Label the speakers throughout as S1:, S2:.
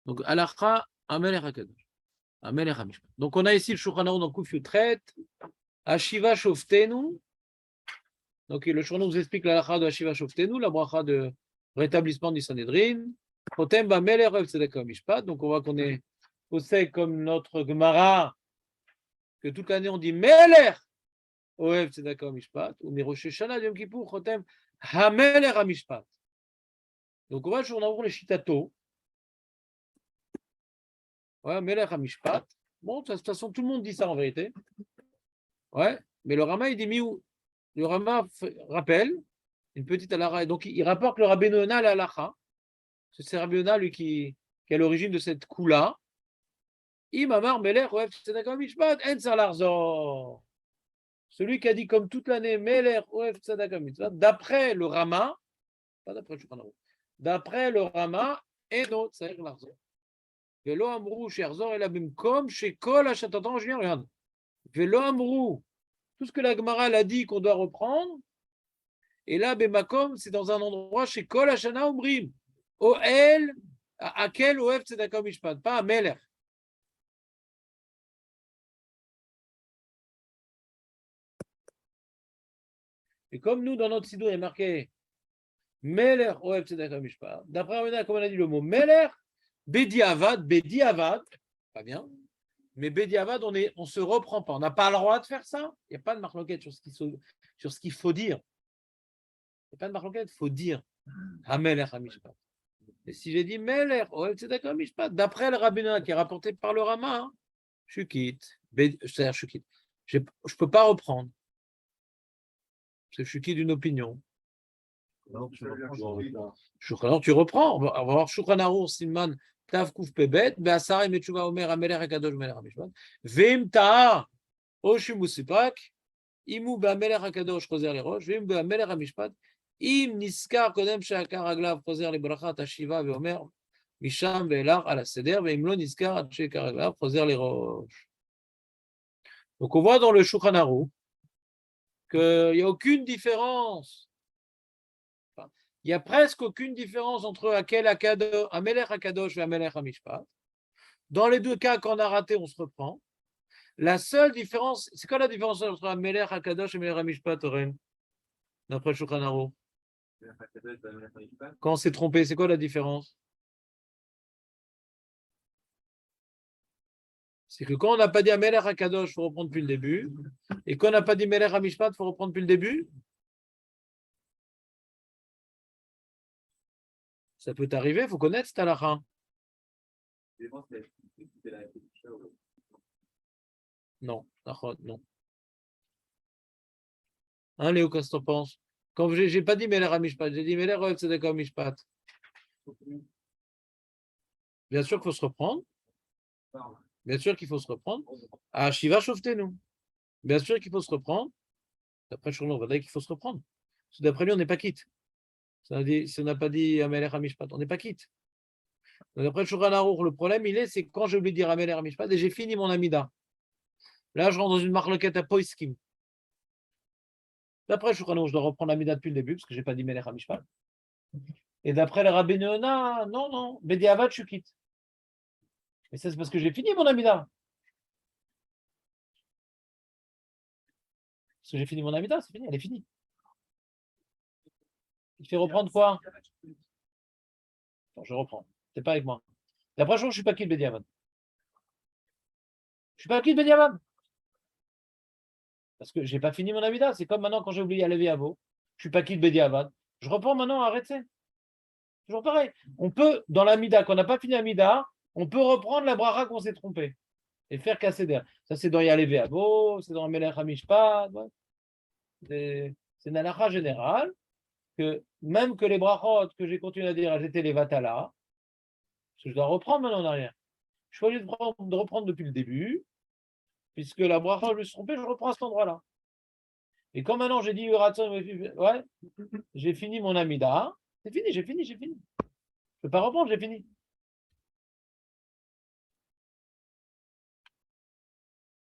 S1: Donc, Alakha, Amelech HaKadosh. Amelech HaMishpat. Donc, on a ici le Shulchan Aruch dans Kuf Yutret, Ashiva Shoftenu. Donc, le Shulchan Aruch nous explique l'Alakha de Ashiva Shoftenu, la bracha de rétablissement du Sanhedrin. Chotem Ba'Melech Ohev Tzedakah Mishpat. Donc, on voit qu'on est aussi comme notre Gemara, que toute l'année on dit Melech Ohev Tzedakah Mishpat, ou Mirosh Shana Yom Kippur, Chotem HaMelech HaMishpat. Donc, on va Shulchan Aruch les Shitato. Ouais, Melech HaMishpat. Bon, de toute façon, tout le monde dit ça en vérité. Ouais, mais le Rama, il dit Miou. Le Rama rappelle une petite halakha. Donc, il rapporte le Rabbeinu Yonah à la halakha. C'est Rabbeinu Yonah, lui, qui est à l'origine de cette koula. Imamar Melech Ohev Tzedakah Mishpat, En Salarzor. Celui qui a dit comme toute l'année Melech Ohev Tzedakah Mishpat, d'après le Rama, pas d'après le Shulchan Aruch, d'après le Rama, Eno Tzair Larzor. Velo Amrou Sherzor Elabim Kom Shekol Hachatatan, je viens, regarde. Velo Amrou. Tout ce que la Gemara a dit qu'on doit reprendre, et là, Bemakom, c'est dans un endroit chez Kol Hashana Umrim. Oel, Akel, Oev Tzedakah Mishpat, pas à Melech. Et comme nous, dans notre sidou, il y a marqué Melech, Oev Tzedakah Mishpat, d'après Ramena, comme on a dit le mot Melech, Bediavad, pas bien, mais Bediavad, on ne se reprend pas. On n'a pas le droit de faire ça. Il n'y a pas de marloquette sur ce qu'il faut dire. Il n'y a pas de marloquette, il faut dire Hamelech HaMishpat. Et si j'ai dit Melech, Ohev Tzedakah Mishpat, d'après le Rabbin qui est rapporté par le Rama, hein, je quitte. C'est-à-dire, je quitte. Je ne peux pas reprendre. Parce que je suis quitte d'une opinion. Alors, tu reprends. On va voir Shulchan Aruch Siman Tav Kuf Pebet, Be'asar Metchuva Omer Hamelech HaKadosh Melech HaMishpat, Ve'im Ta'a Oshim Usipak, Imu Be'Hamelech HaKadosh Choser Lerosh, Ve'im Be'Hamelech HaMishpat, Im Niskar Kodem She'akar Raglav Choser Lebrachat Hashiva Ve'Omer Misham Ve'elach Al HaSeder, Ve'im Lo Niskar She'akar Raglav Choser Lerosh. Donc on voit dans le Shulchan Aruch qu'il n'y a aucune différence. Enfin, il n'y a presque aucune différence entre Amelech HaKadosh et Amelech HaMishpat. Dans les deux cas, quand on a raté, on se reprend. La seule différence, c'est quoi la différence entre Amelech HaKadosh et Amelech HaMishpat, Oren, d'après Shulchan Aruch? Quand on s'est trompé, c'est quoi la différence? C'est que quand on n'a pas dit Amelech HaKadosh, il faut reprendre depuis le début. Et quand on n'a pas dit Amelech HaMishpat, il faut reprendre depuis le début. Ça peut t'arriver, il faut connaître cette halakha. Non, non. Hein, Léo, qu'est-ce que tu penses? Quand j'ai pas dit Melech HaMishpat, j'ai dit Melech Ohev Tzedakah Mishpat. Bien sûr qu'il faut se reprendre. Bien sûr qu'il faut se reprendre. Ah, Shiva Shoftenu. Bien sûr qu'il faut se reprendre. D'après Shulchan Aruch, qu'il faut se reprendre. Parce que d'après lui, on n'est pas quitte. Si on n'a pas dit Amelech HaMishpat, on n'est pas quitte. D'après Shulchan Aruch, le problème, c'est quand j'ai oublié de dire Amelech HaMishpat et j'ai fini mon Amida. Là, je rentre dans une marloquette à Poiskim. D'après Shulchan Aruch, je dois reprendre l'Amida depuis le début parce que je n'ai pas dit Melech HaMishpat. Et d'après le Rabbeinu Yonah, non, Bediavad, je quitte. Et ça, c'est parce que j'ai fini mon Amida. Parce que j'ai fini mon Amida, c'est fini, elle est finie. Il fait reprendre quoi? Attends, je reprends. T'es pas avec moi. D'après je ne suis pas quitte Bediavad. Je suis pas quitte Bediavad. Parce que je n'ai pas fini mon Amida. C'est comme maintenant quand j'ai oublié à lever à veau. Je suis pas quitte Bediavad. Je reprends maintenant, arrêtez. Toujours pareil. On peut, dans l'Amida, quand on n'a pas fini l'Amida, on peut reprendre la bracha qu'on s'est trompé et faire casser d'air. Ça, c'est dans Yalevé Avo, c'est dans Melech HaMishpat. Ouais. C'est une halakha générale que même que les brachot que j'ai continué à dire, j'étais les vatala, parce que je dois reprendre maintenant en arrière. Je suis obligé de reprendre depuis le début, puisque la bracha, je me suis trompé, je reprends à cet endroit-là. Et quand maintenant j'ai dit ouais, j'ai fini mon Amida, c'est fini, j'ai fini. Je ne peux pas reprendre, j'ai fini.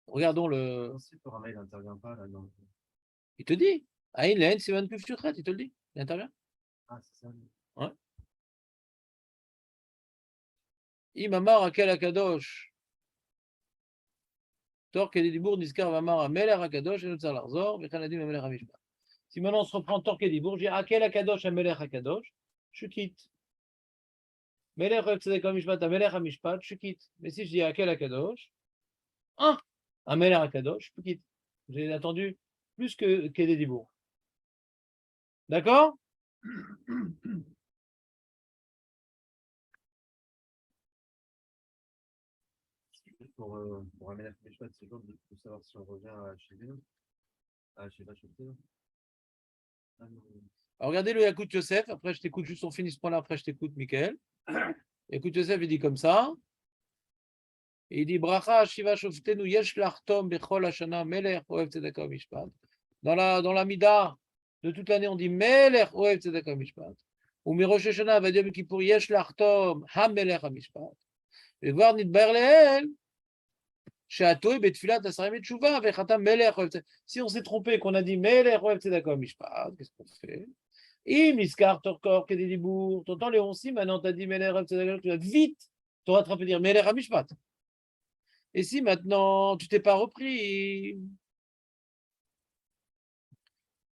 S1: Regardons le. Il te dit. Ah, il est, c'est 29 sur 13, il te le dit. Il intervient. Ah, c'est ça. Ouais. Imamar Akel Akadosh. Tor Kedibour Niskar Vamar Ameler Akadosh et Notzar Larzor, Vechanadim Ameler Hamishpat. Si maintenant on se reprend Tor Kedibour, je dis Akel Akadosh Ameler Akadosh, je quitte. Meler Tzedek Hamishpat Ameler Hamishpat, je quitte. Mais si je dis Akel Akadosh, Ameler Akadosh, je quitte. J'ai attendu plus que Kedibour. D'accord?
S2: Pour amener la Mishpat, c'est bon de savoir si on revient à chez nous, à chez Vachoté.
S1: Alors regardez le Yakout Yosef, après je t'écoute juste, on finit ce point-là, après je t'écoute, Michael. Yakout Yosef, il dit comme ça. Il dit Bracha Shiva Shoftenu Yesh Lartom Bechol Hashana Melech Oev Tzedaka Mishpat. Dans la Mida, de toute l'année, on dit Melech Oev Tzedaka Mishpat. Ou Mirosh Hashanah, Vadiom Kippur Yesh Lartom HaMelech HaMishpat. Et voir Nidbar Leel. Si on s'est trompé, qu'on a dit Melech Oev Tzedaka Mishpat, qu'est-ce qu'on fait? T'entends les onsi, maintenant tu as dit Melech Oev Tzedaka, tu vas vite te rattraper dire Melech HaMishpat. Et si maintenant tu t'es pas repris,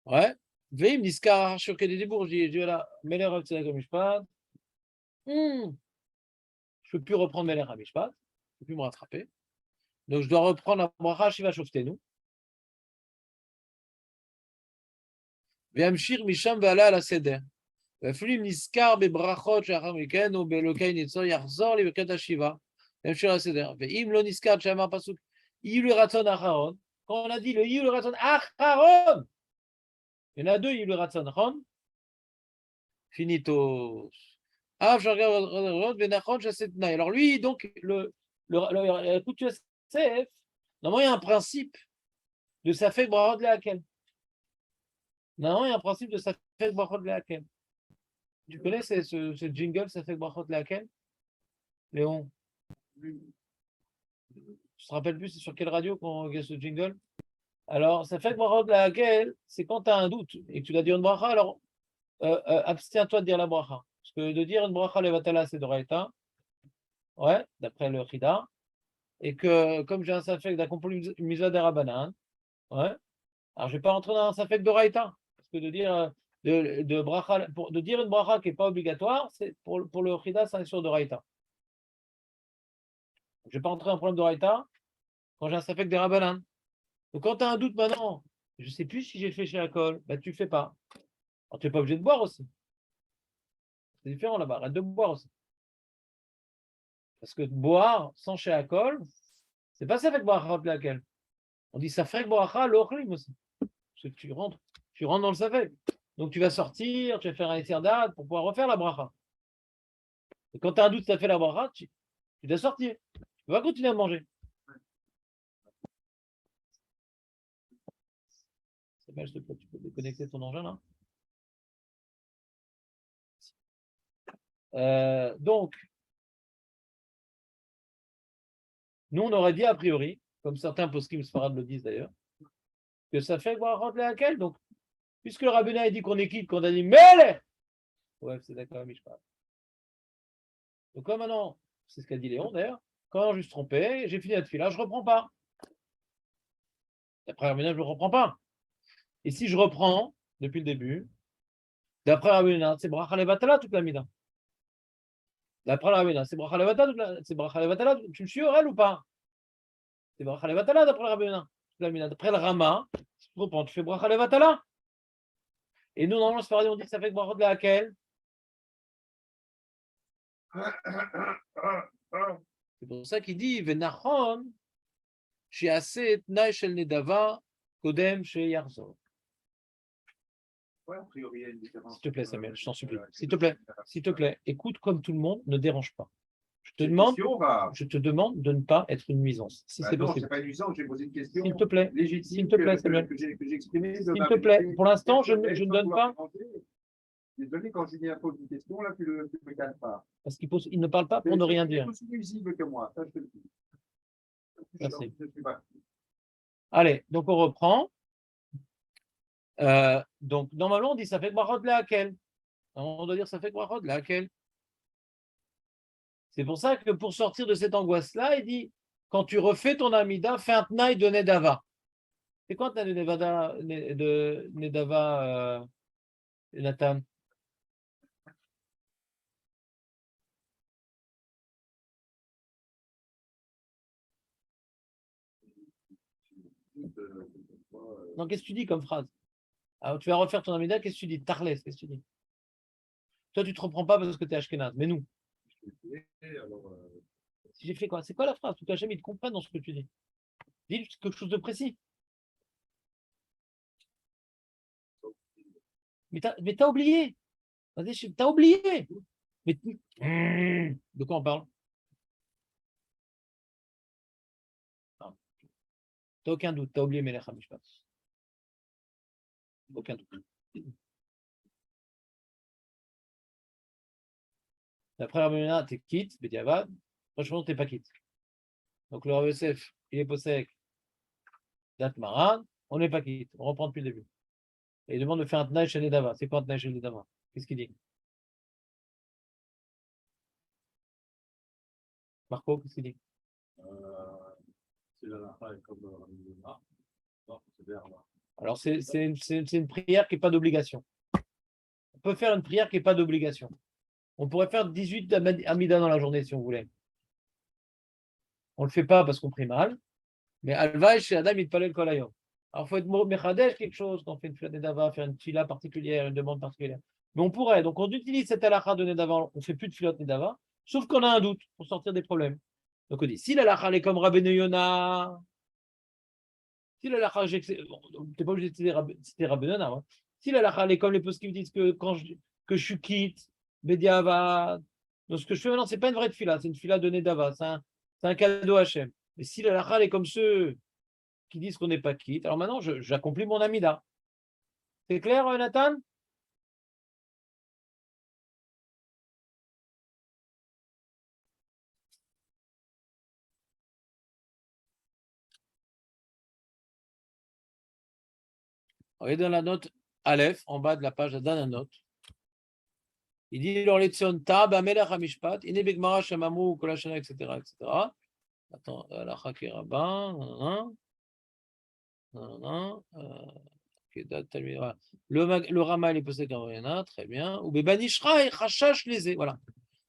S1: ouais, Veim Niskar sur Kededibour, je dis voilà, Melech Oev Tzedaka Mishpat, je peux plus reprendre Melech HaMishpat, je peux plus me rattraper. Donc je dois reprendre la bracha Shiva Shoftenu. Ve'amshir misham ve'ala ala seder. ואפילו אם נזכר בברכות שאחר מכן הוא באלוקי ניצור יחזור לברכת השיבה להמשך הסדר. ואם לא נזכר שאמר פסוק יהיו לרצון האחרון, quand on a dit le יהיו לרצון האחרון, il y en a deux יהיו לרצון, נכון? פיניטוס. אף שרגע ונכון שעשה תנאי. Alors lui, donc, le écoute Yosef, normalement il y a un principe de Safek Brachot Lehakel. Normalement il y a un principe de Safek Brachot Lehakel. Tu connais ce jingle, ça fait Brachot Lehakel, Léon? Tu te rappelles plus, c'est sur quelle radio qu'on a ce jingle? Alors, ça fait Brachot Lehakel, c'est quand tu as un doute et que tu dois dire une bracha, alors abstiens-toi de dire la bracha. Parce que de dire une bracha levatala, c'est d'oraita, ouais, d'après le Chida, et que comme j'ai un safek d'accomplir une misa des Rabbanan, ouais, alors je ne vais pas rentrer dans un safek d'oraita, parce que de dire. De dire une bracha qui n'est pas obligatoire, c'est pour le Chida, c'est sur de Raïta. Je ne vais pas entrer dans un problème de Raïta quand j'ai un safek des Rabbanan. Donc quand tu as un doute maintenant, je ne sais plus si j'ai fait chez Akol, bah, tu ne fais pas. Alors tu n'es pas obligé de boire aussi. C'est différent là-bas, arrête de boire aussi. Parce que boire sans chez Akol, c'est pas safek bracha de laquelle. On dit safek bracha l'ochlim aussi. Parce que tu rentres dans le safek. Donc tu vas sortir, tu vas faire un esserdad pour pouvoir refaire la bracha. Et quand tu as un doute, tu as fait la bracha, tu dois sortir. Tu vas continuer à manger. C'est mal, tu peux déconnecter ton engin là. Donc, nous on aurait dit a priori, comme certains poskim sfarad le disent d'ailleurs, que ça fait brachot lehakel. Donc, puisque le rabbin a dit qu'on est quitte, qu'on a dit Melech, ouais, c'est d'accord, Mishpat. Donc, comme maintenant, c'est ce qu'a dit Léon d'ailleurs, quand je me suis trompé, j'ai fini la tefila, je ne reprends pas. D'après Rabbeinu, je ne reprends pas. Et si je reprends depuis le début, d'après Rabbeinu, c'est bracha levatala toute la mida. D'après Rabbeinu, c'est bracha levatala, c'est bracha levatala. Tu me suis Aurel ou pas? C'est bracha levatala d'après Rabbeinu, toute la mida. D'après le Rama, si tu reprends, tu fais bracha levatala. Et nous, normalement, c'est pareil, on dit que ça fait brachot lehakel. C'est pour ça qu'il dit Venachon, she'aseh et tnai shel nedava kodem she'yarzor. S'il te plaît, Samuel, je t'en supplie. S'il te plaît, écoute comme tout le monde, ne dérange pas. Je te demande de ne pas être une nuisance, si c'est possible.
S2: C'est pas une nuisance, j'ai posé une question.
S1: S'il te plaît, Samuel.
S2: Que j'ai exprimée.
S1: S'il te plaît, pour l'instant, je ne donne pas.
S2: Désolé, quand Julien pose une question, là, tu ne me calmes pas.
S1: Parce qu'il ne parle pas pour ne rien dire.
S2: C'est aussi nuisible que moi, ça je te le dis.
S1: Merci. Allez, donc on reprend. Donc, normalement, on dit ça fait brachot lehakel. On doit dire ça fait brachot lehakel. C'est pour ça que pour sortir de cette angoisse-là, il dit, quand tu refais ton Amida, fais un Tnaï de Nedava. C'est quoi un Tnaï de Nedava, Nathan? Non, qu'est-ce que tu dis comme phrase? Alors, tu vas refaire ton Amida, qu'est-ce que tu dis? Tarles, qu'est-ce que tu dis? Toi, tu ne te reprends pas parce que tu es Ashkenaz, mais nous. Si j'ai fait quoi? C'est quoi la phrase? Tout cas, jamais ils te comprennent dans ce que tu dis. Dis quelque chose de précis. Mais t'as oublié. Vas-y, t'as oublié. Mais de quoi on parle? Non. T'as aucun doute. T'as oublié Melech HaMishpat. Aucun doute. D'après Rabbi Yonah, t'es quitte, Bediavad. Franchement, t'es pas quitte. Donc le Rav Yosef, il est possède Dat Maran. On n'est pas quitte. On reprend depuis le début. Et il demande de faire un Tnaï chez Nedava. C'est quoi un Tnaï chez Nedava? Qu'est-ce qu'il dit? Marco, qu'est-ce qu'il dit? Alors, c'est une prière qui n'est pas d'obligation. On peut faire une prière qui n'est pas d'obligation. On pourrait faire 18 Amida dans la journée si on voulait. On ne le fait pas parce qu'on prie mal. Mais Alvaï, chez Adam, il palais le kolayom. Alors, il faut être Mechadesh quelque chose quand on fait une fila Nedava, faire une fila particulière, une demande particulière. Mais on pourrait. Donc, on utilise cette halakha de Nedava. On ne fait plus de filot Nedava, sauf qu'on a un doute pour sortir des problèmes. Donc, on dit si l'halakha est comme Rabbeinu Yonah, si l'halakha, tu n'es pas obligé de citer Rabbeinu Yonah, hein. Si l'halakha est comme les postes qui me disent que je suis quitte, Bediavad, donc ce que je fais maintenant, ce n'est pas une vraie fila, c'est une fila de Nedava, c'est un cadeau Hachem. Mais si l'halakha est comme ceux qui disent qu'on n'est pas quitte, alors maintenant, j'accomplis mon amida. C'est clair, Nathan? Regardez dans la note Aleph, en bas de la page, dans la note. Il dit l'orletzion tab, amelach hamishpat, inebek mara shamamu, kolashana, etc., etc. Attends, la chaki rabbin, le Rama, il est posé comme rien, très bien. Ou Ben Ishraï, Chachash les voilà.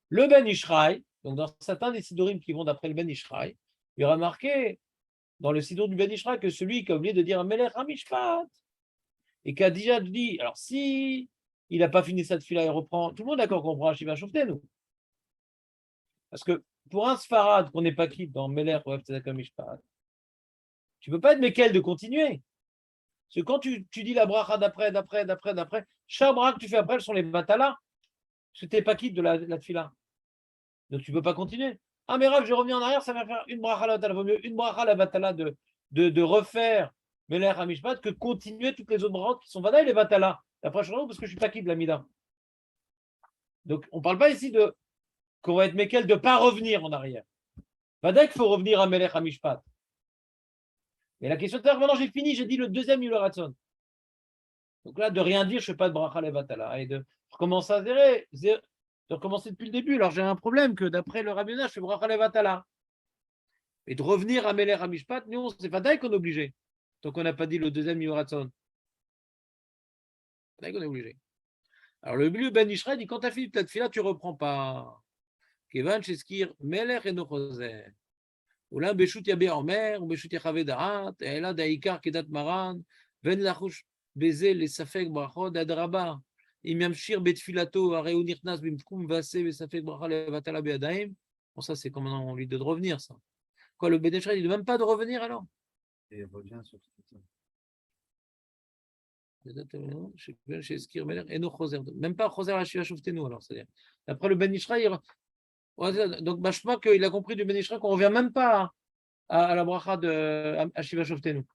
S1: Le Ben Ishraï, donc dans certains des sidorim qui vont d'après le Ben Ishraï, il y aura marqué dans le sidor du Ben Ishraï que celui qui a oublié de dire Melech Hamishpat et qui a déjà dit, alors si il n'a pas fini cette fila, il reprend. Tout le monde est d'accord qu'on prend Shiva nous. Parce que pour un Sfarad qu'on n'est pas quitte dans Melech ou Tzedakah Mishpat, tu ne peux pas être Mekel de continuer. Parce que quand tu dis la bracha d'après, chaque bracha que tu fais après, elles sont les batalas. Parce que tu n'es pas quitte de la tfila. Donc tu ne peux pas continuer. Ah, mais Rav, je reviens en arrière, ça va faire une bracha la batala. Vaut mieux une bracha la batala de refaire Melech Hamishpat que continuer toutes les autres brachas qui sont vadaï les batalas. D'après Shlomo, parce que je ne suis pas quitte de la mida. Donc on ne parle pas ici de qu'on va être Mekel de ne pas revenir en arrière. Vadaï qu'il faut revenir à Melech Hamishpat. Mais la question c'est maintenant j'ai fini, j'ai dit le deuxième Yularatson. Donc là, de rien dire, je ne fais pas de bracha levatala. Et de recommencer à zérer, de recommencer depuis le début. Alors j'ai un problème que d'après le rabbinat, je fais bracha levatala. Et de revenir à Meler Hamishpat, nous, c'est pas qu'on est obligé. Donc on n'a pas dit le deuxième Yoratson. C'est qu'on est obligé. Alors le milieu Ben Ishraï dit quand tu as fini ta fila, tu ne reprends pas. Kevan Sheskir, Meler et Nochoser. Ou là, Beshut Yabé Omer, ou Beshut Yachavé Darat, et là, Daïkar Kedat Maran, Ven Lachouch Bézé, les Safek Brachod, Adraba. אם ימשיך בתפילתו, הרי הוא נכנס במקום ועשה וספק ברכה לבטלה בידיים. Bon, ça, c'est comme on lui dit de revenir, ça. Quoi, le Bédéchra, il ne dit même pas de revenir, alors?
S2: Et revient sur tout ça.
S1: Même pas Choser la Shiva Shouftenu, alors, c'est-à-dire. Après le Ben Ishra, donc, je crois qu'il a compris du Ben Ishra qu'on ne revient même pas à la bracha de Shiva Shouftenu.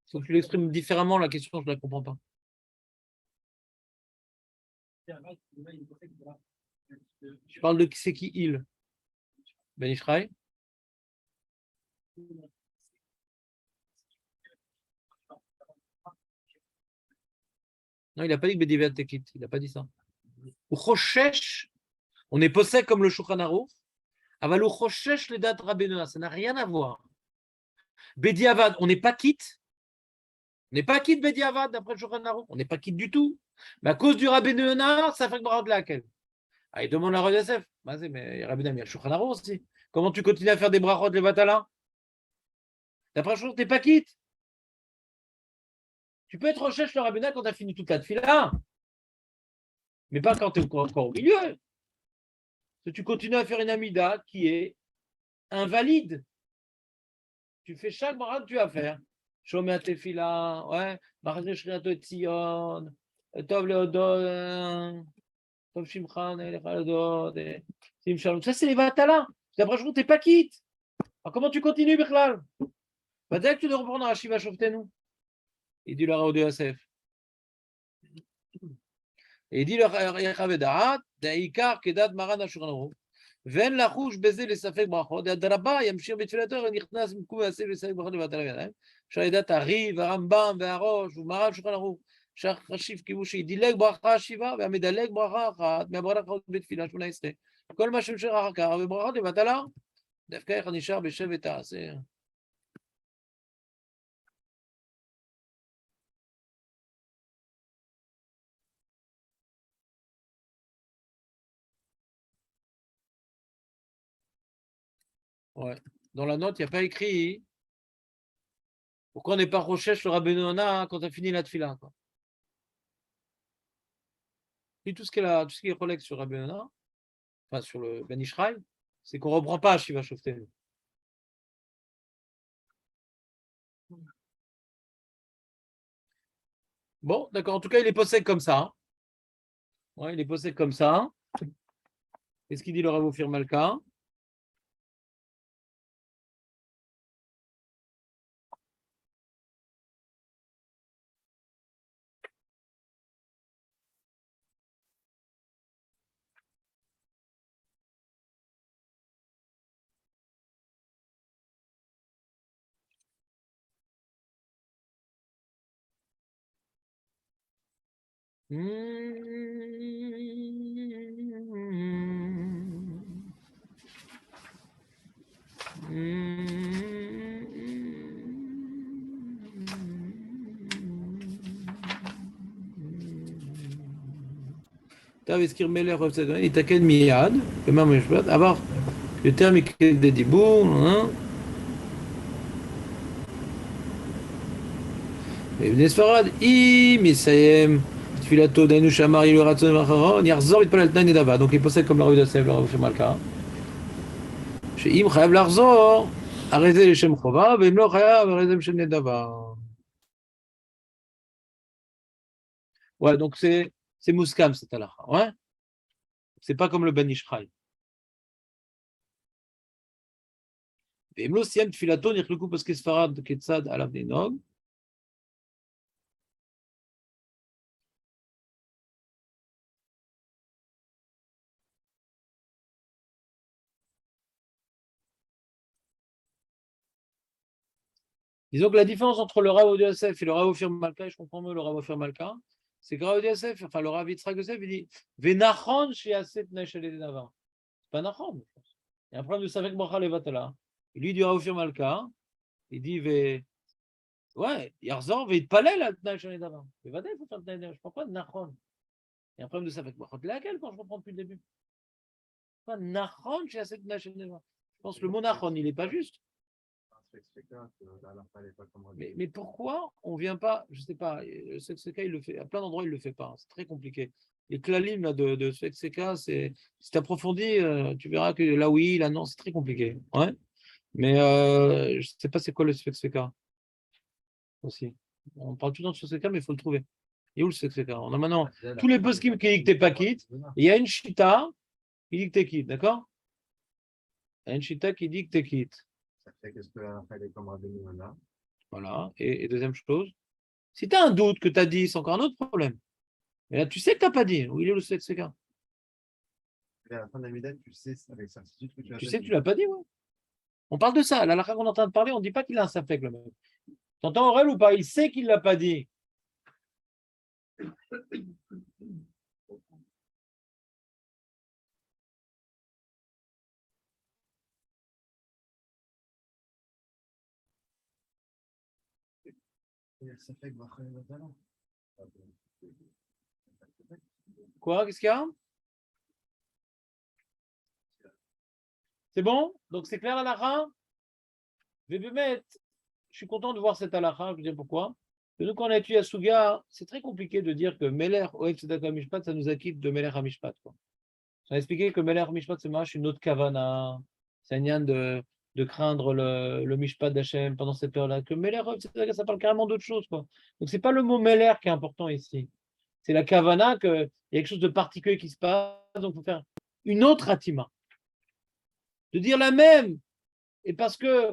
S1: Il faut que tu l'exprimes différemment, la question, je ne la comprends pas. Je parle de c'est qui il? Ben Ishraï? Non, il n'a pas dit que Bediavad Tekit. Il n'a pas dit ça. Ou Choshesh, on est possède comme le Shulchan Aruch. Aval ou Choshesh les dates Rabbeinu. Ça n'a rien à voir. Bediavad, on n'est pas quitte. On n'est pas quitte Bediavad d'après le Shulchan Aruch. On n'est pas quitte du tout. Mais à cause du Rabbeinu, ça fait que Barad laquelle. Ah, il demande la Rod Yosef. Mais Rabbeinu, il y a le Shulchan Aruch aussi. Comment tu continues à faire des brachot les vatala? D'après le Shulchan, tu n'es pas quitte. Tu peux être recherche le Rabbeinu quand tu as fini toute la tefila. Mais pas quand tu es encore au milieu. Tu continues à faire une amida qui est invalide. Tu fais chaque marad que tu vas faire. Shomer tefila, ouais, Maraj Shriato Tzion, Tov Leodot, Tov Shimchan, Leodot, Sim Shalom. Ça, c'est les vatala. D'après je tu n'es pas quitte. Alors, comment tu continues, Bichlal? Dès que tu dois reprendre à Shiva Shoftenu. Il dit le Rav de Yosef. Et il dit le Yachavedaat, Daïkar, Kedat, Maran, Ashuranaru. ואין לחוש בזה לספק ברכות, אדרבה ימשיך בתפילתו ונכנס במקום ועשה לספק ברכות לבטל הידיים, אפשר לדעת הריב, הרמב"ם והראש ומרן שולחן ערוך, שהחשיב כאילו שידילג ברכה שבעה והמדלג ברכה אחת מהברכות בתפילה 18. כל מה שמשך אחר כך וברכות לבטלה, דווקא איך נשאר בשבט תעשה. Ouais. Dans la note, il n'y a pas écrit pourquoi on n'est pas recherche le Rabbeinu Yonah quand on a fini la tefila. Et tout ce qui est collègue sur Rabbeinu Yonah, enfin sur le Ben Ishraï, c'est qu'on ne reprend pas à Shiva Shoftenu. Bon, d'accord. En tout cas, il est posé comme ça. Ouais, il est posé comme ça. Qu'est-ce qu'il dit le Rav Ophir Malka? טוב, הזכיר מלך אוהב צדקה, יתקן מיד, במה משפט, עבר יותר מכדי דיבור, ובני ספרד, אם יסיים תפילתו, דהיינו שאמר יהיו רצון ואחרון, יחזור להתפלל תנאי נדבה. Donc il possède comme le Rav Yosef, le Rav של מלכה, שאם חייב לחזור, הרי זה לשם חובה, ואם לא חייב, הרי זה לשם נדבה. Ouais, donc c'est Mouskam cette halakha, ouais. C'est pas comme le Ben Ishraï. ואם לא סיים תפילתו, נחלקו פוסקי ספרד כיצד עליו לנהוג. Disons que la différence entre le Rav de Yosef et le Rav Ophir Malka, et je comprends mieux le Rav Ophir Malka, c'est que le Rav de Yosef, enfin le Rav Yitzhak Yosef, il dit Venachon sheyaset neshel edava. C'est pas Nachon. Il y a un problème de Savek Bracha Levatala. Et lui, du Rav Ophir Malka, il dit ouais, Yarzor, Veitpalel à neshel edava. Il faut faire Tnaï. Je ne comprends pas de Nachon. Il y a un problème de Savek Bracha. Laquelle, quand je reprends depuis le début? Pas Nachon sheyaset neshel edava. Je pense que le mot Nachon, il n'est pas juste. Mais pourquoi on ne vient pas, je ne sais pas, ce cas il le fait, à plein d'endroits il ne le fait pas, c'est très compliqué. Les klalim là, de ce cas, si tu approfondis, tu verras que là oui, là non, c'est très compliqué. Ouais. Mais je ne sais pas c'est quoi le Sfexeka aussi. On parle tout le temps de Sfexeka, mais il faut le trouver. Il est où le Sfexeka? On a maintenant tous les poskim qui disent que tu n'es pas quitte, il y a une chita qui dit que tu es quitte, d'accord? Il y a une chita qui dit que tu es quitte.
S2: Qu'est-ce que la est comme Rabbeinu Yonah?
S1: Voilà. Et deuxième chose, si tu as un doute que tu as dit, c'est encore un autre problème. Mais là, tu sais que tu n'as pas dit. Où il est le Sfexeka?
S2: Et à la fin de la Mida, tu sais avec certitude que tu as
S1: Tu
S2: pas
S1: sais que
S2: dit.
S1: tu ne l'as pas dit, ouais. On parle de ça. La halakha qu'on est en train de parler, on ne dit pas qu'il a un safek, le mec. T'entends Aurel ou pas? Il sait qu'il ne l'a pas dit.
S2: Ça fait que Rachel est talent.
S1: Quoi? Qu'est-ce qu'il y a? C'est bon? Donc c'est clair la halakha? Je suis content de voir cette halakha. Je vais dire pourquoi. Parce que nous, quand on a étudié à Suga, c'est très compliqué de dire que Meler, Oev Tzedaka Mishpat, ça nous acquitte de Meler Hamishpat. On a expliqué que Meler Mishpat, c'est une autre kavana. C'est un yan de craindre le Mishpat d'Hachem pendant cette période-là. Que Meler, Oev Tzedaka, ça parle carrément d'autre chose. Quoi. Donc c'est pas le mot Meler qui est important ici. C'est la kavana qu'il y a quelque chose de particulier qui se passe. Donc il faut faire une autre atima. De dire la même. Et parce que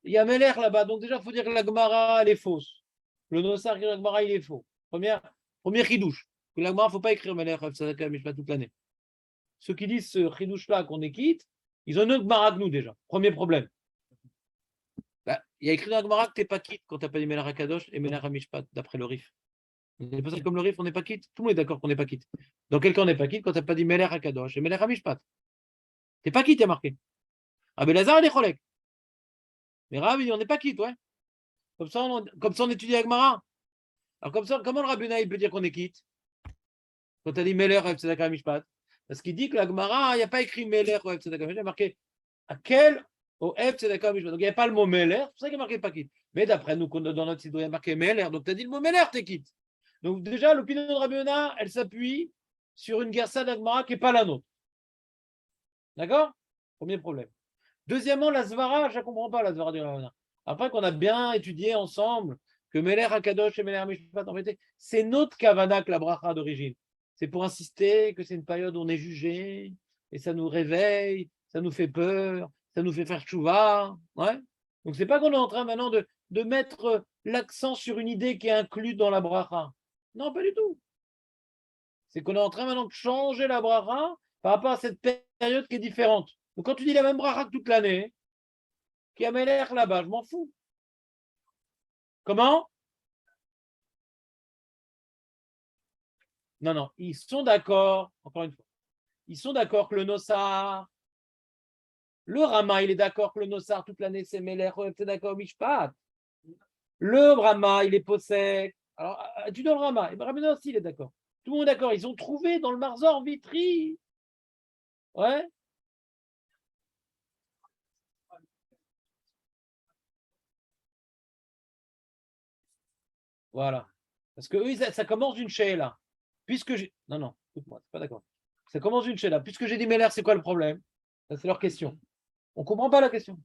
S1: il y a Meler là-bas. Donc déjà, il faut dire que la Gemara, elle est fausse. Le Nosar qui est la Gemara, il est faux. Première chidouche. Que la Gemara, il ne faut pas écrire Meler, Tzedaka, Mishpat toute l'année. Ceux qui disent ce chidouche-là qu'on est quitte, ils ont une autre Gemara que nous déjà. Premier problème. Bah, il y a écrit dans la Gemara que tu n'es pas quitte quand tu n'as pas dit Meler HaKadosh et Meler HaMishpat, d'après le Rif. C'est pas ça comme le Rif, on n'est pas quitte. Tout le monde est d'accord qu'on n'est pas quitte. Dans quel cas on n'est pas quitte quand tu n'as pas dit Meler HaKadosh et Meler HaMishpat? Tu n'es pas quitte, il y a marqué. Ah, ben Lazare, il est cholek. Mais Rabbi, on n'est pas quitte, ouais. Comme ça, on étudie la Gemara. Alors comme ça, comment le Rabbuna il peut dire qu'on est quitte quand tu as dit Meler Tzedaka Mishpat? Parce qu'il dit que la Gemara, il n'y a pas écrit Meler Tzedaka Mishpat, il y a marqué à quel Tzedaka Mishpat. Donc il n'y a pas le mot Meler, c'est pour ça qu'il y a marqué pas quitte. Mais d'après nous, dans notre site, il y a marqué Meler. Donc tu as dit le mot Meler, t'es quitte. Donc déjà, l'opinion de Rabbuna, elle s'appuie sur une gersa de la Gemara qui n'est pas la nôtre. D'accord? Premier problème. Deuxièmement, la Svara, je ne comprends pas la Svara du Rabbuna. Après qu'on a bien étudié ensemble que Meler HaKadosh et Meler HaMishpat, en fait, c'est notre kavana que la bracha d'origine. C'est pour insister que c'est une période où on est jugé, et ça nous réveille, ça nous fait peur, ça nous fait faire tchouva. Ouais. Donc c'est pas qu'on est en train maintenant de mettre l'accent sur une idée qui est inclue dans la bracha. Non, pas du tout. C'est qu'on est en train maintenant de changer la bracha par rapport à cette période qui est différente. Donc quand tu dis la même bracha que toute l'année, qui a Meler là-bas, je m'en fous. Comment? Non, ils sont d'accord, encore une fois, ils sont d'accord que le Nossar, le Rama, il est d'accord que le Nossar, toute l'année, c'est Meler, c'est d'accord, Mishpat. Le Rama, il est possède. Alors, tu donnes le Rama, et Rabbi aussi, il est d'accord. Tout le monde est d'accord, ils ont trouvé dans le Marzor Vitry. Ouais. Voilà. Parce que eux, ça commence d'une là. Puisque j'ai. Non, écoute-moi, c'est pas d'accord. Ça commence d'une là. Puisque j'ai dit Meler, c'est quoi le problème? Ça, c'est leur question. On ne comprend pas la question.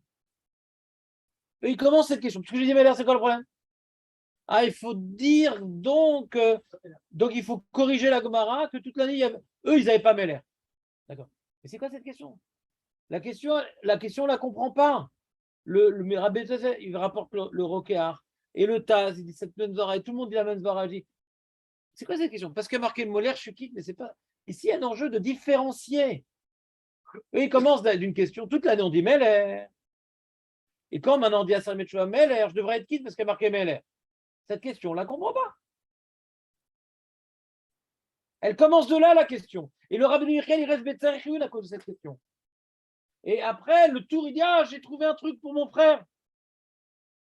S1: Eux, ils commencent cette question. Puisque j'ai dit Meler, c'est quoi le problème? Ah, il faut dire donc il faut corriger la Gemara que toute l'année, eux, ils n'avaient pas Meler. D'accord. Mais c'est quoi cette question? La question, on la comprend pas. Le Rabbi, il rapporte le Rokéar et le Taz, il dit cette même Zara, et tout le monde dit la même Zara. C'est quoi cette question? Parce qu'il y a marqué Molaire, je suis quitte, mais c'est pas. Ici, il y a un enjeu de différencier. Eux, ils commencent d'une question. Toute l'année, on dit Meler. Et quand maintenant on dit à Saint Metchoua Meler, je devrais être quitte parce qu'il y a marqué Meler. Cette question, on ne la comprend pas. Elle commence de là, la question. Et le Rabbi Michel, il reste Betzarechioun à cause de cette question. Et après, le tour, il dit ah, j'ai trouvé un truc pour mon frère.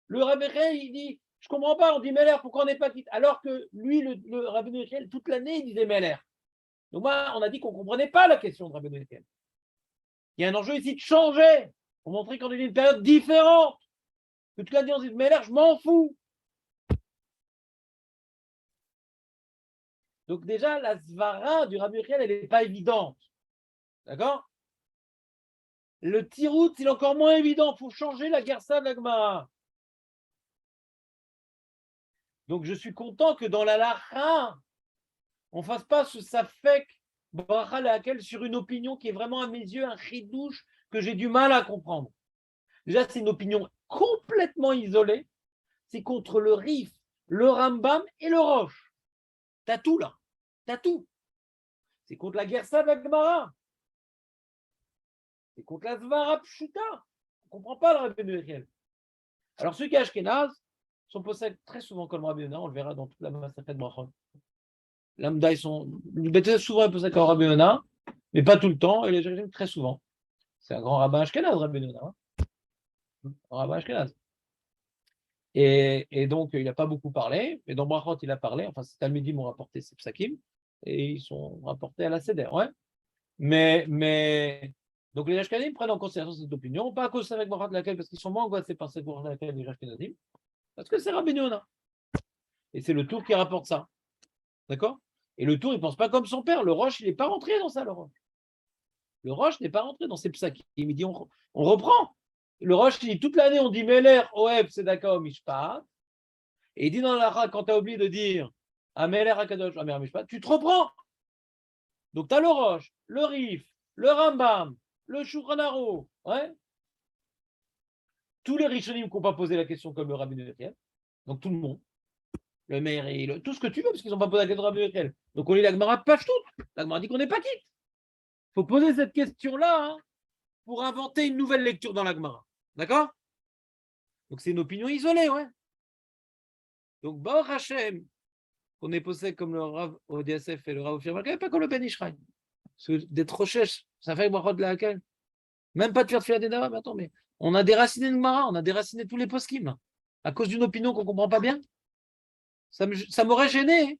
S1: Le Rabbi Michel, il dit je ne comprends pas, on dit Meler, pourquoi on n'est pas quitte? Alors que lui, le Rabbi Michel, toute l'année, il disait Meler. Donc moi, on a dit qu'on ne comprenait pas la question de Rabbi Michel. Il y a un enjeu ici de changer pour montrer qu'on est une période différente. Que toute l'année, on dit Meler, je m'en fous. Donc déjà, la svara du Rabbi Yechiel, elle n'est pas évidente. D'accord? Le tirout, il est encore moins évident. Il faut changer la gersa de la Gemara. Donc je suis content que dans la lacha, on ne fasse pas ce safek bracha laquelle sur une opinion qui est vraiment à mes yeux un chidouche que j'ai du mal à comprendre. Déjà, c'est une opinion complètement isolée. C'est contre le Rif, le Rambam et le Roche. T'as tout là. T'as tout. C'est contre la gersa de la Gemara. C'est contre la svara pshuta. ne comprend pas le Rabbeinu Yechiel. Alors ceux qui Ashkenaz sont possèdent très souvent comme Rabbeinu Yonah, on le verra dans toute la Masachet Brachot. Lambda, ils sont souvent possèdent comme Rabbeinu Yonah, mais pas tout le temps, et les Jérusalémiens très souvent. C'est un grand rabbin Ashkenaz, Rabbeinu Yonah. Un rabbin Ashkenaz. Et donc, il n'a pas beaucoup parlé, mais dans Brachot, il a parlé. Enfin, ces Talmidim ont rapporté ces psakim, et ils sont rapportés à la Seder. Ouais. Donc les Ashkenazim prennent en considération cette opinion, pas à cause avec Brachot laquelle, parce qu'ils sont moins angoissés par cette Brachot laquelle, les Ashkenazim, parce que c'est Rabbeinu Yonah. Et c'est le Tour qui rapporte ça. D'accord? Et le Tour, il ne pense pas comme son père. Le Roche, il n'est pas rentré dans ça, le Roche. Le Roche n'est pas rentré dans ces psakim. Il dit, on reprend. Le Roche, il dit, toute l'année, on dit Meler, Oeb, Sedaka, Mishpat. Et il dit dans la quand tu as oublié de dire Ameler Akadosh, Amer Mishpat, tu te reprends. Donc tu as le Roche, le Rif, le Rambam, le Shulchan Aruch, ouais. Tous les Rishonim qui n'ont pas posé la question comme le Rabbi Yechiel, donc tout le monde, le Meiri, tout ce que tu veux, parce qu'ils n'ont pas posé la question au Rabbi Yechiel. Donc on lit la Gemara pas tout. La Gemara dit qu'on n'est pas quitte. Il faut poser cette question-là hein, pour inventer une nouvelle lecture dans la Gemara. D'accord? Donc c'est une opinion isolée, ouais. Donc Baruch Hashem, qu'on est posé comme le Rav ODSF et le Rav Ophir Malka, pas comme le Ben Ishraï. Parce que d'être rochesh, ça fait brachot de la laquelle. Même pas de faire de filat des davam, mais attends, mais on a déraciné le Mara, on a déraciné tous les poskim, à cause d'une opinion qu'on ne comprend pas bien. Ça m'aurait gêné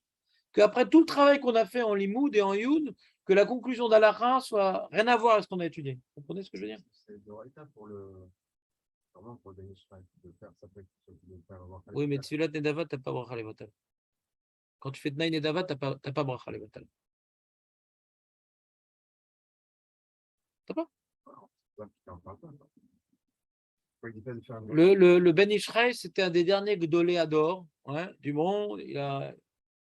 S1: qu'après tout le travail qu'on a fait en Limoud et en Youd, que la conclusion d'Alakha soit rien à voir avec ce qu'on a étudié. Vous comprenez ce que je veux dire?
S2: C'est de réta pour le. Vraiment pour le Benishraï, de faire ça peut
S1: oui, mais Tfilat Nedava, tu n'as pas bracha levotal. Quand tu fais Tnaï Nedava, tu n'as pas bracha levotal. T'as pas? Le Ben Ishraï, c'était un des derniers Gdoléador ouais, du monde. Il a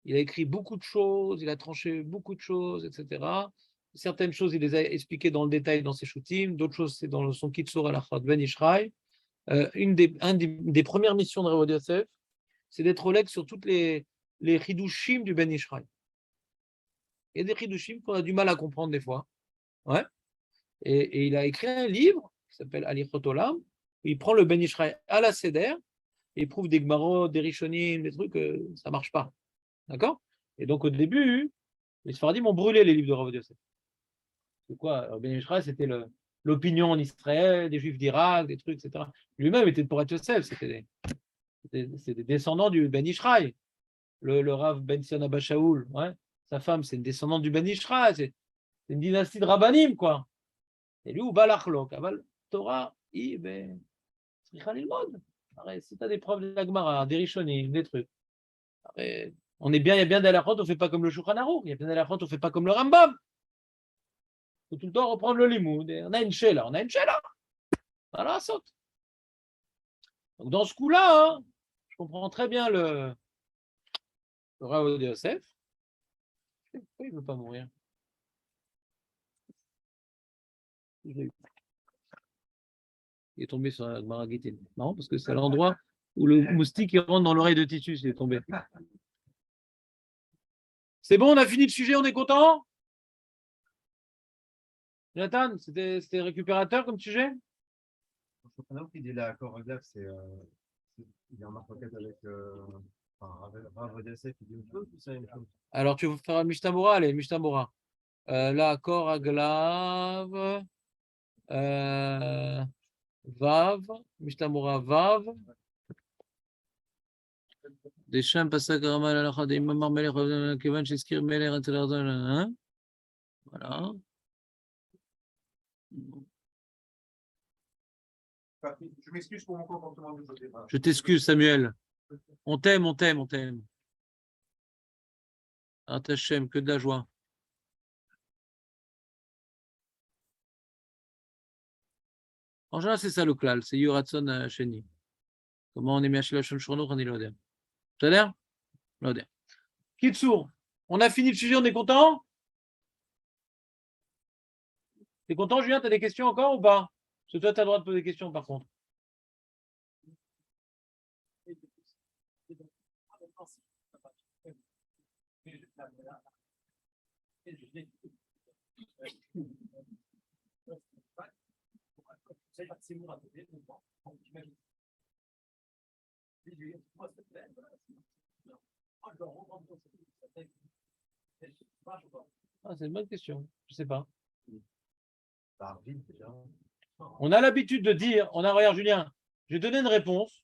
S1: écrit beaucoup de choses, il a tranché beaucoup de choses, etc. Certaines choses, il les a expliquées dans le détail dans ses shootim, d'autres choses, c'est dans son Kitsur al-Achad Ben Ishraï. Une des premières missions de Rav Yosef, c'est d'être au sur toutes les Hidushim du Ben Ishraï. Il y a des Hidushim qu'on a du mal à comprendre des fois. Ouais. Et il a écrit un livre qui s'appelle Alichot Olam, où il prend le Ben Ishraï à la Seder, et il prouve des Gmarot, des Rishonim, des trucs, ça ne marche pas. D'accord? Et donc au début, les Sfaradim ont brûlé les livres de Rav Yosef. C'est quoi? Ben Ishraï, c'était l'opinion en Israël, des Juifs d'Irak, des trucs, etc. Lui-même était de Porat Yosef, c'était des descendants du Ben Ishraï. Le Rav Ben Sion Abba Shaoul, ouais, sa femme, c'est une descendante du Ben Ishraï, c'est une dynastie de Rabbanim, quoi. Et lui, ou Balachlok, Aval Torah, si tu as des preuves de la Gemara, des Rishonim, des trucs. Après, il y a bien d'Alachot, on ne fait pas comme le Shulchan Aruch, il y a bien d'Alachot, on ne fait pas comme le Rambam. Il faut tout le temps reprendre le limoud. On a une shela. Voilà, saute. Donc dans ce coup-là, hein, je comprends très bien le Rav de Yosef. Pourquoi il ne veut pas mourir? Il est tombé sur la Gemara Gittin. Marrant parce que c'est l'endroit où le moustique il rentre dans l'oreille de Titus, il est tombé. C'est bon, on a fini le sujet, on est content? Jonathan, c'était récupérateur comme sujet?
S2: Il dit là, accord Agaf, il y a un marque avec Rav Yosef, il dit une chose ou c'est une chose?
S1: Alors, tu veux faire un Mishtamura? Allez, Mishtamura. Là, accord Aglav, Vav, Mishtamura Vav. Des champs passent Ramal à la des Mamar Melech, Kevan, Sheskir Melech, etc. Voilà.
S2: Je m'excuse pour mon comportement de côté.
S1: Je t'excuse, Samuel. On t'aime, on t'aime, on t'aime. Atachem, que de la joie. En général, c'est ça le klal, c'est Yuratson Sheni. Comment on est mis à la Shonshrono, on est l'odeur. Ça a l'air? L'odeur. Kitsour, on a fini le sujet, on est content? T'es content, Julien? T'as des questions encore ou pas? Parce que toi, tu as le droit de poser des questions par contre. Ah, c'est une bonne question. Je ne sais pas.
S2: Ça arrive déjà.
S1: On a l'habitude de dire, regarde Julien, je vais donner une réponse.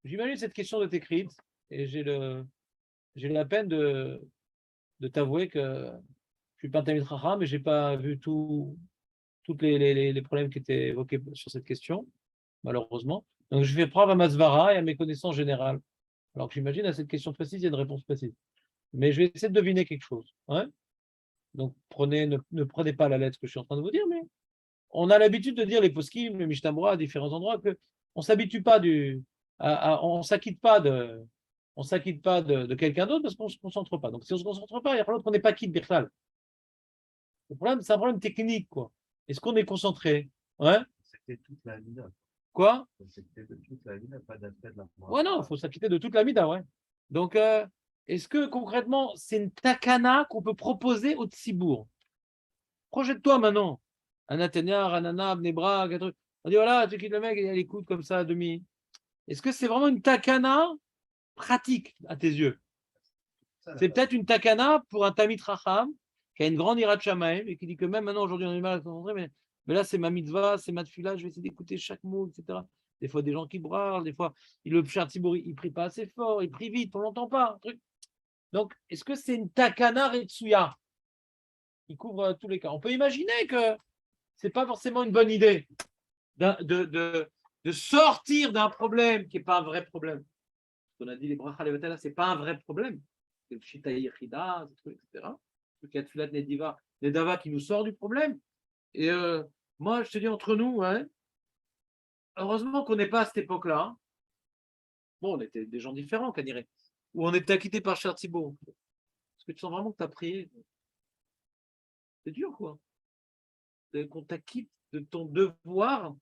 S1: J'imagine cette question doit être écrite et j'ai la peine de t'avouer que je suis pas un Talmid Chacham, mais j'ai pas vu tous les problèmes qui étaient évoqués sur cette question, malheureusement. Donc je fais preuve à ma svara et à mes connaissances générales. Alors que j'imagine à cette question précise, il y a une réponse précise. Mais je vais essayer de deviner quelque chose. Ouais. Donc ne prenez pas la lettre que je suis en train de vous dire, mais on a l'habitude de dire les poskim, les Mishnah à différents endroits, que on s'habitue pas on s'acquitte pas de quelqu'un d'autre parce qu'on ne se concentre pas. Donc si on ne se concentre pas, il y a pas l'autre qu'on n'est pas quitte Birklal. Le problème, c'est un problème technique, quoi. Est-ce qu'on est concentré? Ouais.
S2: C'était toute la vie.
S1: Quoi?
S2: C'était de toute la vie, pas d'aspect de la
S1: Ouais, non, il faut s'acquitter de toute la mida, ouais. Donc, est-ce que concrètement, c'est une takana qu'on peut proposer au Tzibour? Projette-toi maintenant. Un Athéna, Ranana, Bnebra, un truc. On dit voilà, tu quittes le mec et il écoute comme ça à demi. Est-ce que c'est vraiment une takana pratique à tes yeux? C'est peut-être une takana pour un Tamit Racham qui a une grande ira de Shamaim et qui dit que même maintenant, aujourd'hui, on a du mal à se concentrer, mais là, c'est ma mitzvah, c'est ma tefila, je vais essayer d'écouter chaque mot, etc. Des fois, des gens qui braillent, des fois, le Pshar Tzibour, il prie pas assez fort, il prie vite, on l'entend pas. Truc. Donc, est-ce que c'est une takana Retsuya qui couvre tous les cas? On peut imaginer que c'est pas forcément une bonne idée de sortir d'un problème qui n'est pas un vrai problème. On a dit les brachas levatala, c'est pas un vrai problème. C'est le shita yichida, etc. Le cas de filat nedava qui nous sort du problème. Et moi, je te dis entre nous, ouais, heureusement qu'on n'est pas à cette époque-là. Bon, on était des gens différents, qu'on dirait. Où on était acquittés par Cher Thibault. Parce que tu sens vraiment que tu as prié. C'est dur, quoi. Qu'on t'acquitte de ton devoir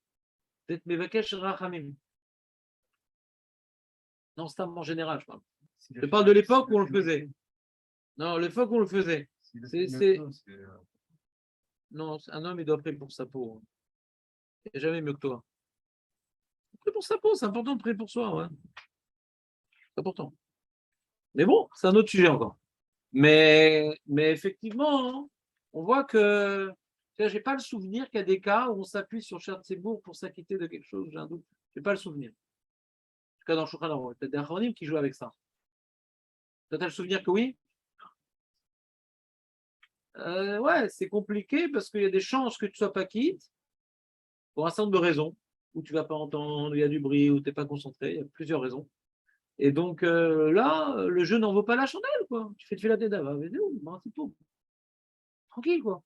S1: d'être Mevakesh Rachamim. Non, c'est en général, je parle. Je parle de l'époque où on le faisait. Non, l'époque où on le faisait. Non, un homme, il doit prier pour sa peau. Il n'y a jamais mieux que toi. Prier pour sa peau, c'est important de prier pour soi. Ouais. C'est important. Mais bon, c'est un autre sujet encore. Mais effectivement, hein, on voit que je n'ai pas le souvenir qu'il y a des cas où on s'appuie sur Cher Tzibour pour s'acquitter de quelque chose. J'ai un doute. Je n'ai pas le souvenir. En tout cas, dans Shulchan Aruch, peut-être des Achronim qui jouent avec ça. Tu as le souvenir que oui? Ouais, c'est compliqué parce qu'il y a des chances que tu ne sois pas quitte pour un certain nombre de raisons, où tu ne vas pas entendre, il y a du bruit, où tu n'es pas concentré, il y a plusieurs raisons. Et donc là, le jeu n'en vaut pas la chandelle, quoi. Tu fais de la tête tranquille, quoi.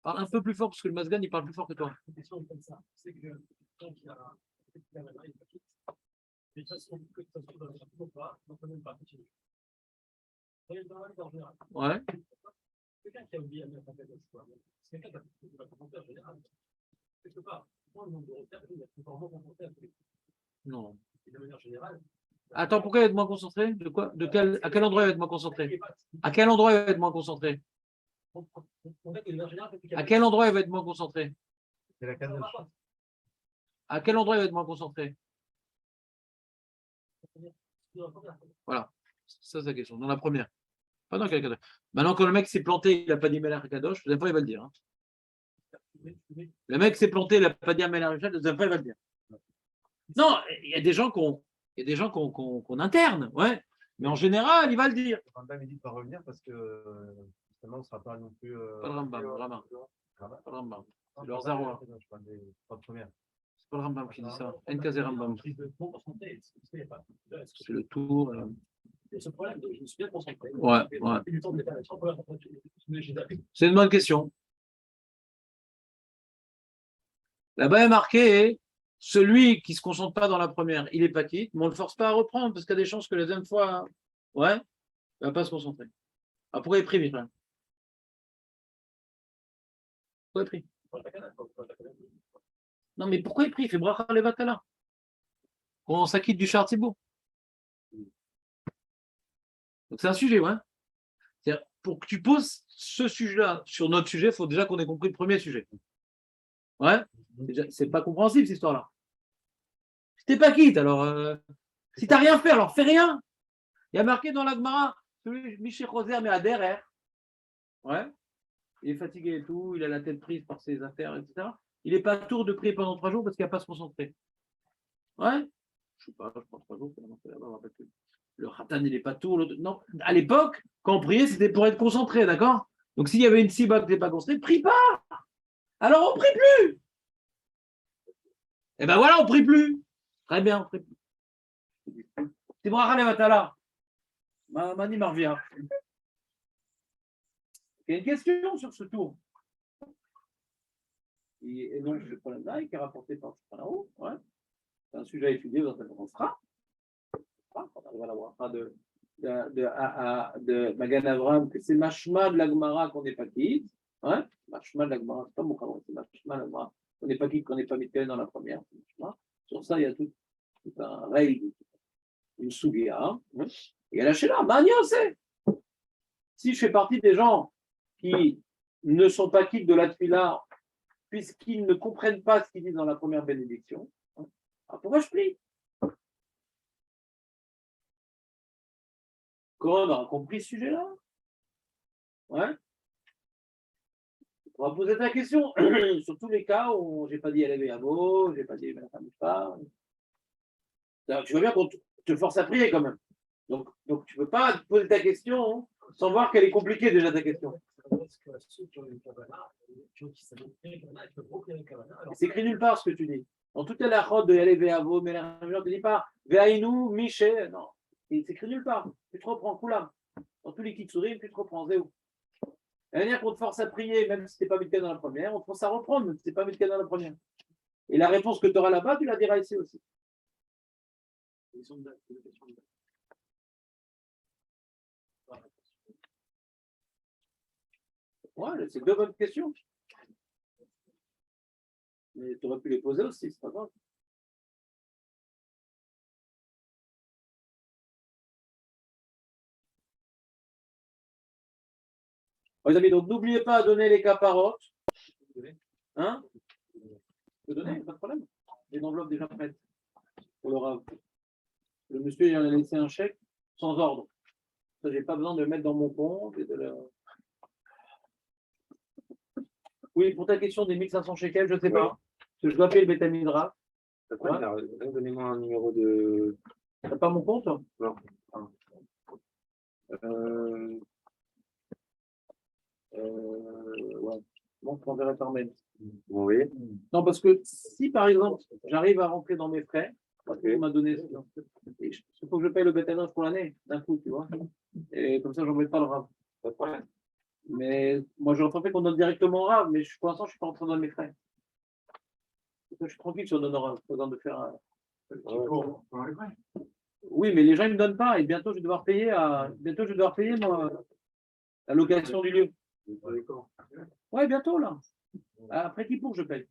S1: Parle un peu plus fort parce que le Masgan, il parle plus fort que toi. Une question comme ça, c'est que quand il y a mais de toute façon, que ça soit dans le pas, donc on ne peut même pas continuer. Ouais. Quelqu'un qui a oublié à mettre en fait c'est quelqu'un qui va confronter en général. Quelque part, moi, le nombre de repères, il va pouvoir moins confronter à tous les. Non. Et de manière générale. Attends, pourquoi il va être moins concentré? De quoi? À quel endroit il va être moins concentré? À quel endroit il va être moins concentré? À quel endroit il va être moins concentré?
S2: C'est la case de
S1: À quel endroit il va être moins concentré? Voilà, ça c'est la question. Dans la première. Pas dans quel cas. Maintenant, quand le mec s'est planté, il n'a pas dit Melach Kadosh, la deuxième fois il va le dire. Hein. Le mec s'est planté, il n'a pas dit Melach Kadosh, la deuxième fois il va le dire. Non, il y a des gens qu'on interne, ouais. Mais en général, il va le dire.
S2: Le Rambam, il dit de ne pas revenir parce que justement, on ne sera pas non plus.
S1: Pas le Rambam, vraiment. Pas le Rambam. C'est leur Zaroua.
S2: Je parle des trois premières.
S1: C'est pas le Rambam qui dit ça. NKZ Rambam. C'est le tour. Ce problème, je me suis bien concentré. Ouais, ouais. C'est une bonne question. Là-bas, il est marqué celui qui ne se concentre pas dans la première, il est pas quitte, mais on ne le force pas à reprendre parce qu'il y a des chances que la deuxième fois, ouais, il ne va pas se concentrer. Ah, pourquoi il prie, Michel? Pourquoi il prie? Non, mais pourquoi il prie? Il fait bracha levatala. On s'acquitte du Shar Tzibour. Donc c'est un sujet, ouais. pour que tu poses ce sujet-là sur notre sujet, il faut déjà qu'on ait compris le premier sujet. Ouais, c'est pas compréhensible cette histoire-là. Si t'es pas quitte, alors si t'as rien fait, alors fais rien. Il y a marqué dans la Gemara, Michel Roser, mais à derrière. Ouais. Il est fatigué et tout, il a la tête prise par ses affaires, etc. Il n'est pas tour de prier pendant 3 jours parce qu'il n'a pas à se concentrer. Ouais. Je sais pas, je prends 3 jours, le Khatan, il n'est pas tour. Non, à l'époque, quand on priait, c'était pour être concentré, d'accord? Donc s'il y avait une ciba que tu n'es pas concentré, prie pas. Alors on prie plus. Et ben voilà, on prie plus. Très bien, on prie plus. C'est bon, allez, Matala. Mani Marvia. Il y a une question sur ce tour. Et donc, ce problème-là, qui est rapporté par Shulchan, ouais. C'est un sujet à étudier dans un sera. Quand on arrive à la bracha de Magan Avraham, que c'est Mashma de la Gemara qu'on n'est pas quitte. Ouais. Mashma de la Gemara, c'est pas mon caron, c'est Mashma de la Gemara. On n'est pas quitte, qu'on n'est pas mis dans la première. Sur ça, il y a tout un règle, une sougia. Hein. Et elle a chez là, Mania, c'est. Si je fais partie des gens qui ne sont pas quittes de la Tfila, puisqu'ils ne comprennent pas ce qu'ils disent dans la première bénédiction, alors pourquoi je prie? Comment on aura compris ce sujet-là? Ouais. On va poser ta question sur tous les cas où je n'ai pas dit Elevé Avo, je n'ai pas dit pas. Tu vois bien qu'on te force à prier quand même. Donc tu ne peux pas te poser ta question sans voir qu'elle est compliquée déjà ta question. C'est écrit nulle part ce que tu dis. Dans toute la chode de Elevé Avo, mais la ne te dit pas Veaïnou, Miché, non. C'est écrit nulle part. Tu te reprends, Koulam. Dans tous les Kitsurim, tu te reprends, Zéou. La manière qu'on te force à prier, même si tu n'es pas Mitken dans la première, on te force à reprendre, même si tu n'es pas Mitken dans la première. Et la réponse que tu auras là-bas, tu la diras ici aussi. Ouais, c'est 2 bonnes questions. Mais tu aurais pu les poser aussi, c'est pas grave. Les amis, donc n'oubliez pas de donner les caparotes. Hein? Je peux donner, pas de problème. J'ai une enveloppe déjà prête pour le Rav. Le monsieur, il en a laissé un chèque sans ordre. Ça, j'ai pas besoin de le mettre dans mon compte. Et de le... Oui, pour ta question des 1500 shekels, je ne sais pas. Parce que je dois payer le Betamidra.
S2: Ouais. Donnez-moi un numéro de.
S1: T'as pas mon compte?
S2: Non.
S1: Ouais. Bon, je t'enverrai par mail.
S2: Oui.
S1: Non, parce que si par exemple, j'arrive à rentrer dans mes frais, parce que vous m'a donné, il faut que je paye le bétail pour l'année, d'un coup, tu vois. Et comme ça, je n'embête pas le Rav.
S2: Pas de problème.
S1: Mais moi, j'aurais préféré qu'on donne directement au Rav, mais pour l'instant, je ne suis pas rentré dans mes frais. Je suis tranquille sur le Rav, pas besoin de faire un. Oui, mais les gens ne me donnent pas, et bientôt, je vais devoir payer moi, la location du lieu. Ouais, bientôt, là. Après Kippour, je paye.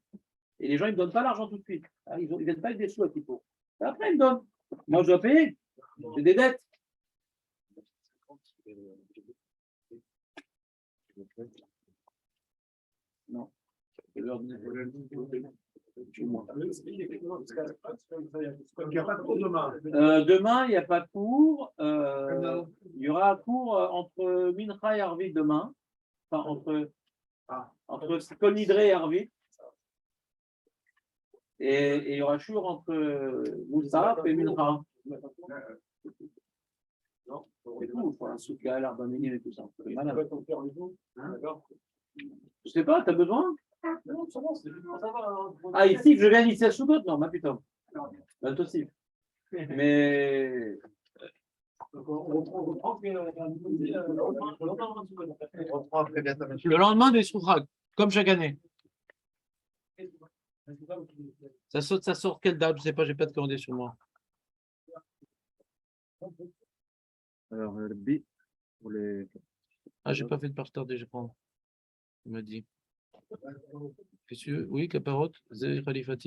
S1: Et les gens, ils ne me donnent pas l'argent tout de suite. Ils ne viennent pas avec des sous à Kippour. Après, ils me donnent. Moi, je dois payer. J'ai des dettes. Non. Demain, il n'y a pas de cours. Il y aura un cours entre Mincha et Arvit demain. Enfin, entre Kolnidre et Arvit. Et il y aura Shur entre Moussaf et Mincha. C'est tout, pour un soukal, l'arbaménine et tout ça. Je sais pas, t'as besoin? Ah, ici, je viens ici à Soubot? Non, ma putain. Bah, toi aussi. Mais. Le lendemain des Soufrag, comme chaque année. Ça sort quelle date? Je sais pas, j'ai pas de calendrier sur moi.
S2: Alors, le B pour les.
S1: Ah, j'ai pas fait de partage, je crois. Il m'a dit. Oui, caparotte, Zé Khalifati.